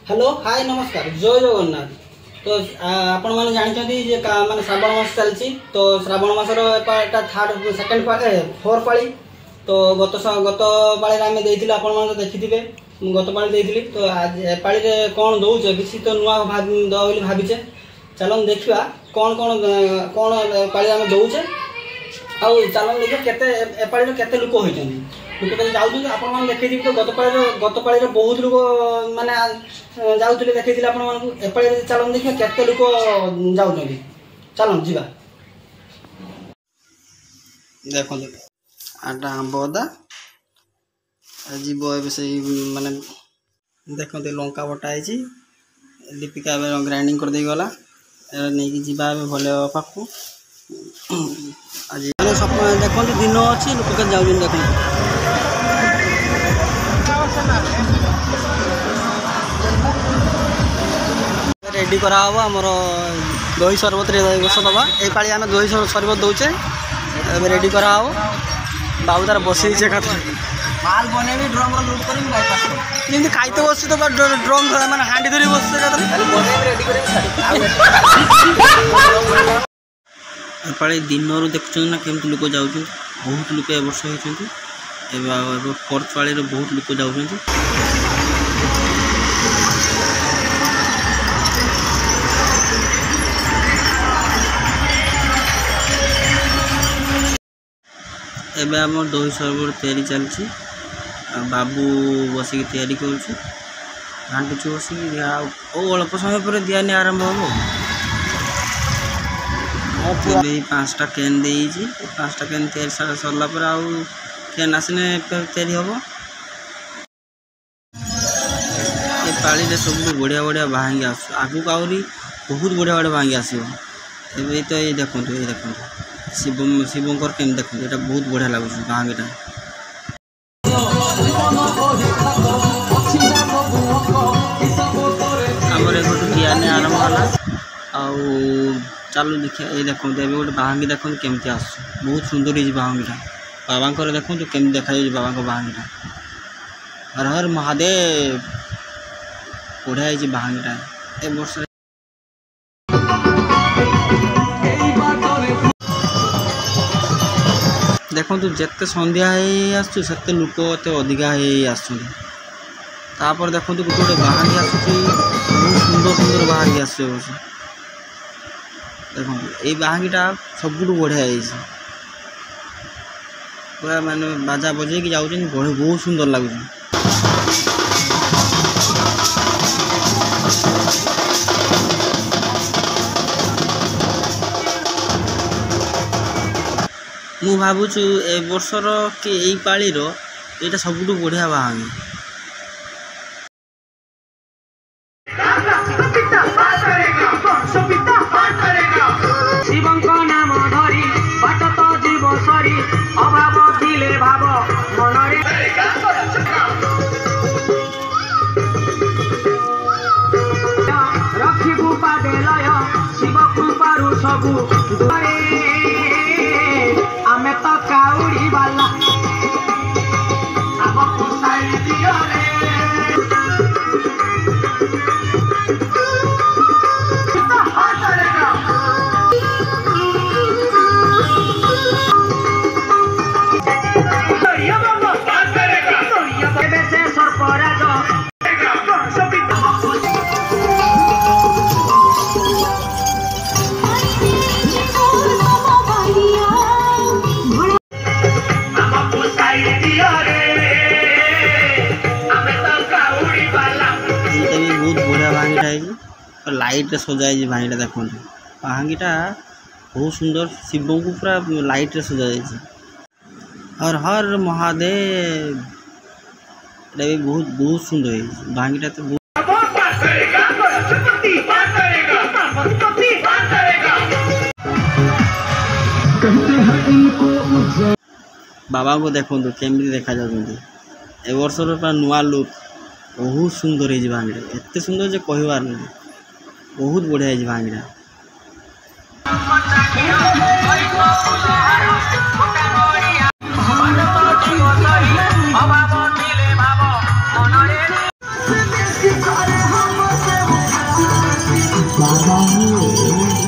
Hello hi नमस्कार जय जगन्नाथ। तो आपण मैंने जानते जे माने श्रावण मास चलती तो श्रावण मासर थर्ड सेकेंड फोर पाली तो गत पाली आम देते आपण देखी गत पाली देती तो आज एपाड़ी कौन दौचे किसी तो नुआ दे भावीचे चलो देखा कौन कौन कौन पाली आम दौचे आउ चलो देखिए केते एपाड़ी केते लोक होती लोक जाऊँ आप देखी तो गत पाली बहुत लोक माने जाऊे देखी आपड़ी चलो देखिए केते लोक जाऊँ चलो जा देखो आटा आंब अदा जीव से माने देखते लंका बटा है दीपिका ग्राइंडिंग कर गला नहीं जीवा भले पाखु आज देखो दिन अच्छी लोक जाऊँ देख रेडी करा आमर दही शरबत वर्ष दबा ये पाली आम दही शरबत दौचे रेडी करा बाबू तार बस माल बने ड्रम जमी खाइते बस तो ड्रम मैंने हांडी धरी बस पाली दिन देखुं ना केमती लोक जाऊँ बहुत लोक ए वर्ष होती फोर्थ पाली बहुत लोक जाऊँ एबे आम दही शरबत तैयारी चलती बाबू बसिक तैयारी करुचु बसिक अल्प समय पर दियानी आरंभ हम पाँचटा कैन दे पाँचटा कैन तैयारी सरला पर आउ कैन आसने तैयारी हम ये पाली सब बढ़िया बढ़िया भांगी आस आगू आहरी बहुत बढ़िया बढ़िया भांगी आसो तो ये देखो शिवंकर केम देखो ये बहुत बढ़िया लगुच भांगीटा आमर एक दियानी आरंभ है चलो देखिए ये देखो गोटे भांगी देखो केमती आस बहुत सुंदर हो भांगीटा बाबा देखो केमती देखा बाबा भांगीटा हर हर महादेव बढ़िया हो भांगीटा ए वर्ष देखो जिते संध्या आसते लोक एत अधिका आपर देखो गोटे गोटे बाहागी आस बहुत सुंदर सुंदर बाहागी आस देखो ये बाहागीटा सबुठ बढ़िया पूरा माने बाजा बजे कि जाऊँ बहुत सुंदर लगुच मु भावुँ ए वर्षर कि यही पालीर यहाँ सबुठ बढ़िया बाहागी शिव कृपारू सबू आमे तो काउड़ी वाला लाइट सजाई भांगीटा देखो भांगीटा बहुत सुंदर शिव को पूरा लाइट सजाई हर हर महादेव भी बहुत बहुत सुंदर भांगीटा तो बाबा को देखो केमती देखा जाती ए वर्षर नुआ लुक बहुत सुंदर है भांगीटा एत सुंदर जे कहबार नहीं बहुत बढ़िया है भांगीटा है।